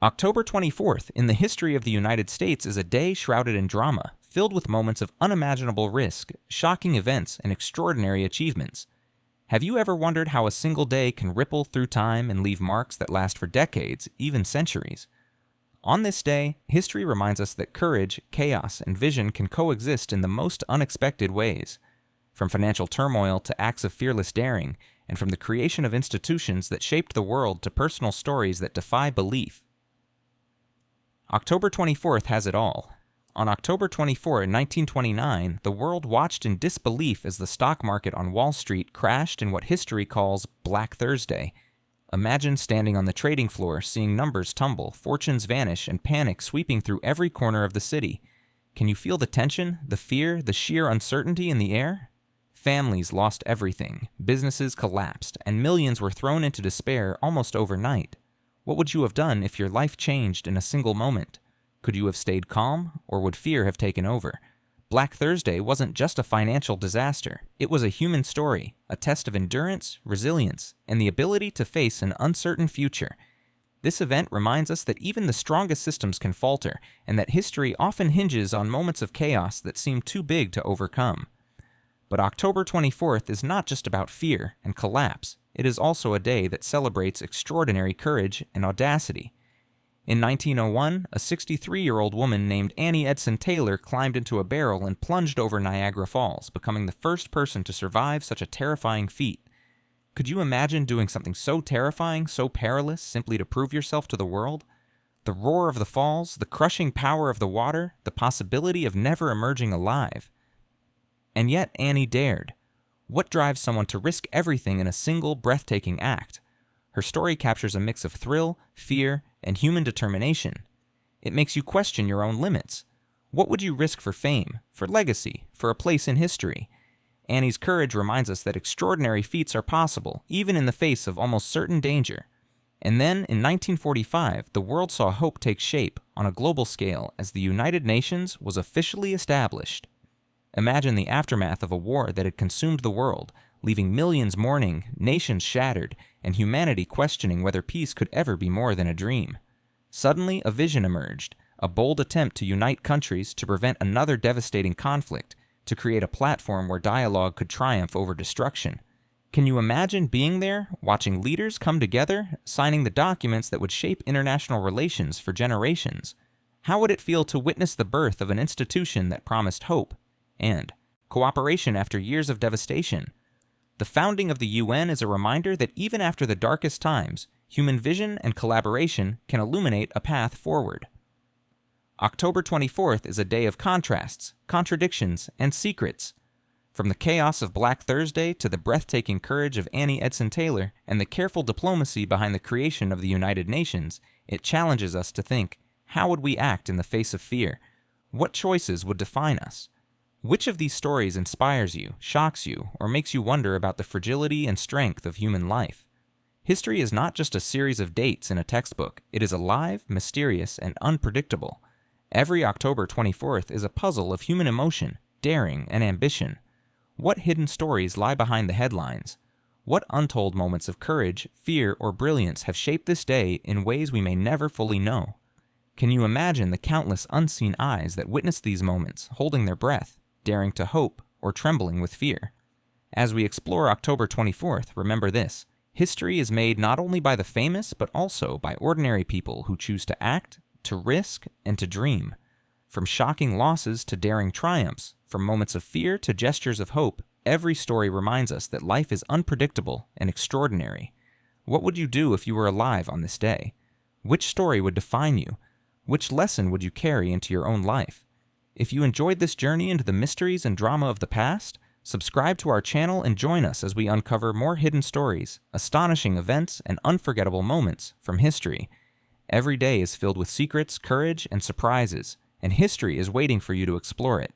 October 24th in the history of the United States is a day shrouded in drama, filled with moments of unimaginable risk, shocking events, and extraordinary achievements. Have you ever wondered how a single day can ripple through time and leave marks that last for decades, even centuries? On this day, history reminds us that courage, chaos, and vision can coexist in the most unexpected ways. From financial turmoil to acts of fearless daring, and from the creation of institutions that shaped the world to personal stories that defy belief. October 24th has it all. On October 24, 1929, the world watched in disbelief as the stock market on Wall Street crashed in what history calls Black Thursday. Imagine standing on the trading floor, seeing numbers tumble, fortunes vanish, and panic sweeping through every corner of the city. Can you feel the tension, the fear, the sheer uncertainty in the air? Families lost everything, businesses collapsed, and millions were thrown into despair almost overnight. What would you have done if your life changed in a single moment? Could you have stayed calm, or would fear have taken over? Black Thursday wasn't just a financial disaster. It was a human story, a test of endurance, resilience, and the ability to face an uncertain future. This event reminds us that even the strongest systems can falter, and that history often hinges on moments of chaos that seem too big to overcome. But October 24th is not just about fear and collapse. It is also a day that celebrates extraordinary courage and audacity. In 1901, a 63-year-old woman named Annie Edson Taylor climbed into a barrel and plunged over Niagara Falls, becoming the first person to survive such a terrifying feat. Could you imagine doing something so terrifying, so perilous, simply to prove yourself to the world? The roar of the falls, the crushing power of the water, the possibility of never emerging alive. And yet Annie dared. What drives someone to risk everything in a single, breathtaking act? Her story captures a mix of thrill, fear, and human determination. It makes you question your own limits. What would you risk for fame, for legacy, for a place in history? Annie's courage reminds us that extraordinary feats are possible, even in the face of almost certain danger. And then, in 1945, the world saw hope take shape on a global scale as the United Nations was officially established. Imagine the aftermath of a war that had consumed the world, leaving millions mourning, nations shattered, and humanity questioning whether peace could ever be more than a dream. Suddenly, a vision emerged, a bold attempt to unite countries to prevent another devastating conflict, to create a platform where dialogue could triumph over destruction. Can you imagine being there, watching leaders come together, signing the documents that would shape international relations for generations? How would it feel to witness the birth of an institution that promised hope and cooperation after years of devastation? The founding of the UN is a reminder that even after the darkest times, human vision and collaboration can illuminate a path forward. October 24th is a day of contrasts, contradictions, and secrets. From the chaos of Black Thursday to the breathtaking courage of Annie Edson Taylor and the careful diplomacy behind the creation of the United Nations, it challenges us to think, how would we act in the face of fear? What choices would define us? Which of these stories inspires you, shocks you, or makes you wonder about the fragility and strength of human life? History is not just a series of dates in a textbook. It is alive, mysterious, and unpredictable. Every October 24th is a puzzle of human emotion, daring, and ambition. What hidden stories lie behind the headlines? What untold moments of courage, fear, or brilliance have shaped this day in ways we may never fully know? Can you imagine the countless unseen eyes that witness these moments, holding their breath, daring to hope, or trembling with fear? As we explore October 24th, remember this: history is made not only by the famous, but also by ordinary people who choose to act, to risk, and to dream. From shocking losses to daring triumphs, from moments of fear to gestures of hope, every story reminds us that life is unpredictable and extraordinary. What would you do if you were alive on this day? Which story would define you? Which lesson would you carry into your own life? If you enjoyed this journey into the mysteries and drama of the past, subscribe to our channel and join us as we uncover more hidden stories, astonishing events, and unforgettable moments from history. Every day is filled with secrets, courage, and surprises, and history is waiting for you to explore it.